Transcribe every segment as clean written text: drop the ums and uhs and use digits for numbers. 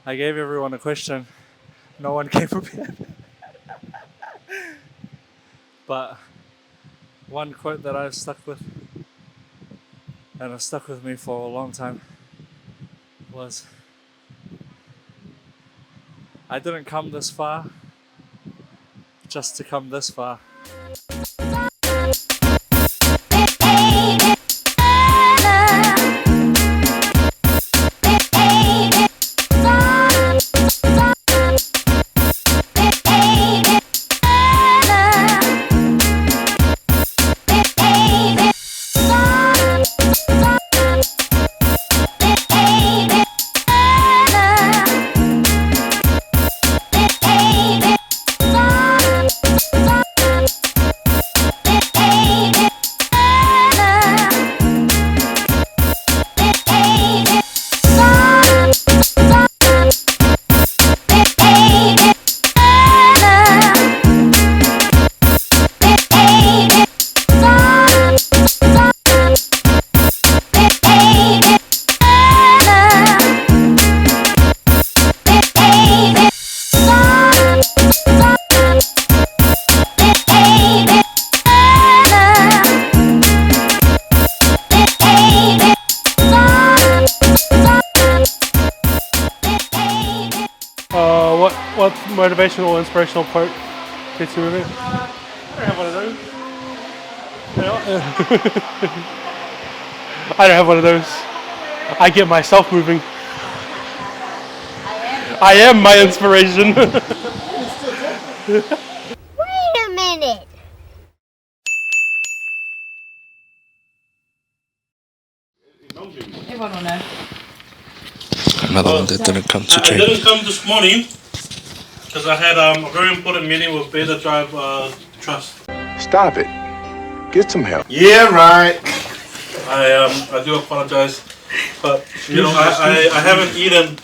I gave everyone a question. No one came prepared. But one quote that I've stuck with, and has stuck with me for a long time, was, I didn't come this far just to come this far. What motivational or inspirational quote gets you moving? I don't have one of those. I don't have one of those. I get myself moving. I am my inspiration. Wait a minute. Everyone will know. Another one that didn't come to I training. didn't come this morning because I had a very important meeting with Beta Drive Trust. Stop it. Get some help. Yeah, right. I do apologize, but you know I haven't eaten.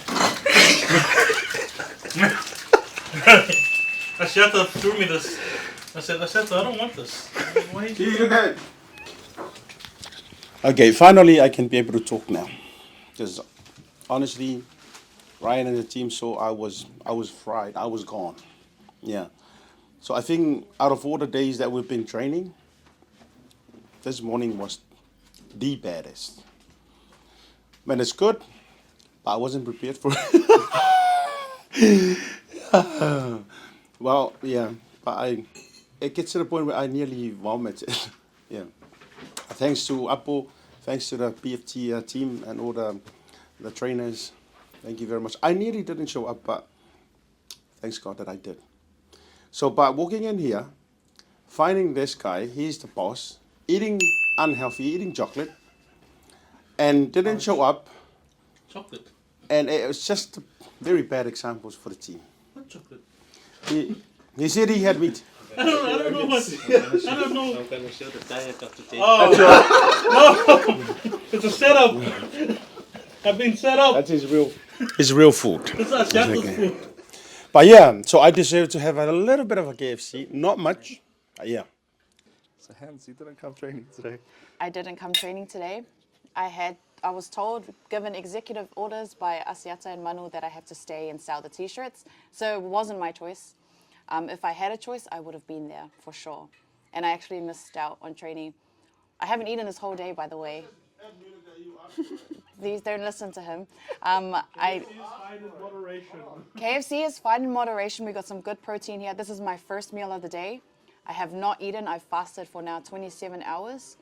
Asiata threw me this. I said, Asiata, I don't want this. Why are you Okay, finally I can be able to talk now. Because honestly, Ryan and the team saw I was fried. I was gone. Yeah. So I think out of all the days that we've been training, this morning was the baddest. Man, it's good, but I wasn't prepared for it. Well, yeah, but it gets to the point where I nearly vomited. Yeah. Thanks to Apo, thanks to the BFT team and all the trainers. Thank you very much. I nearly didn't show up, but thanks God that I did. So by walking in here, finding this guy, he's the boss, eating unhealthy, eating chocolate, and didn't show up. chocolate? And it was just very bad examples for the team. What chocolate? He said he had meat. I don't know what. I don't know. I'm going to show the diet of today. Oh, no! It's a setup. I've been set up. That's his real food. This is Asiata's food. But yeah, so I deserve to have a little bit of a KFC. Not much, but yeah. So Hans, you didn't come training today. I didn't come training today. I was told, given executive orders by Asiata and Manu, that I have to stay and sell the t-shirts. So it wasn't my choice. If I had a choice, I would have been there for sure. And I actually missed out on training. I haven't eaten this whole day, by the way. Please don't listen to him. KFC is fine in moderation. We got some good protein here. This is my first meal of the day. I have not eaten. I've fasted for now 27 hours.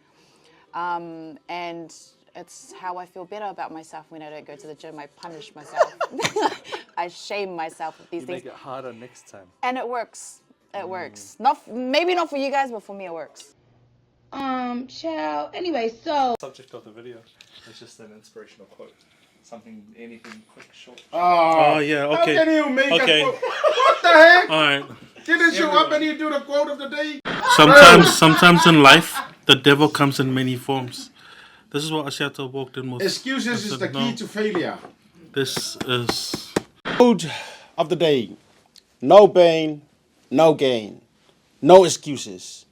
And it's how I feel better about myself when I don't go to the gym. I punish myself. I shame myself with these things. Make it harder next time. And it works. It works. Maybe not for you guys, but for me it works. Ciao. Anyway, so. Subject of the video is just an inspirational quote. Something, anything quick, short. Oh, yeah, okay. How can you make Okay. a quote? What the heck? All right. Didn't show up and you do the quote of the day? Sometimes in life, the devil comes in many forms. This is what Asiata walked in with. Excuses is the key to failure. This is... Quote of the day. No pain, no gain. No excuses.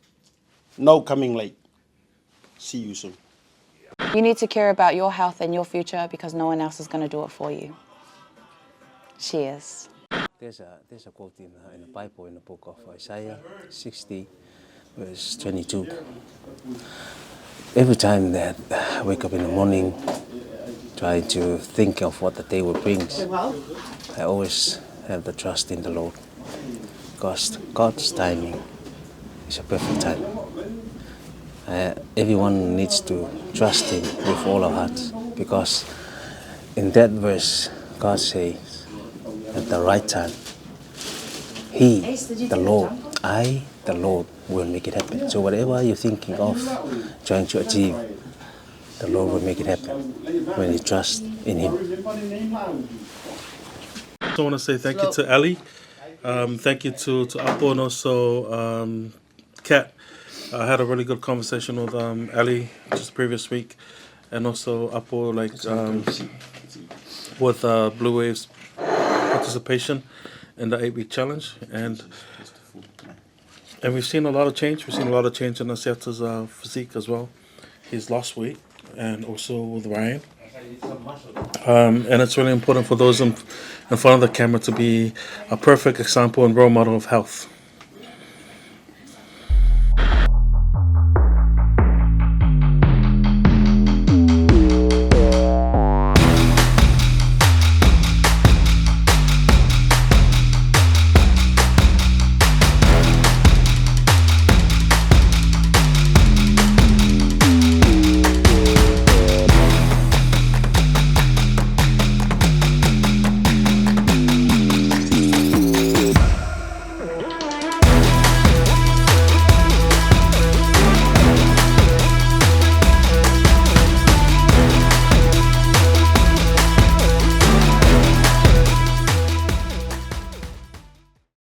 No coming late. See you soon. You need to care about your health and your future because no one else is going to do it for you. Cheers. There's a quote in the Bible, in the book of Isaiah 60, verse 22. Every time that I wake up in the morning, try to think of what the day will bring, I always have the trust in the Lord, because God's timing is a perfect time. Everyone needs to trust Him with all our hearts, because in that verse, God says, at the right time, He, the Lord, I, the Lord, will make it happen. So whatever you're thinking of trying to achieve, the Lord will make it happen when you trust in Him. I want to say thank you to Ali, thank you to Apo and also Kat. I had a really good conversation with Ali just the previous week, and also Apo with Bluwave's participation in the 8-week challenge, and we've seen a lot of change. We've seen a lot of change in Asiata's physique as well. He's lost weight, and also with Ryan. And it's really important for those in front of the camera to be a perfect example and role model of health.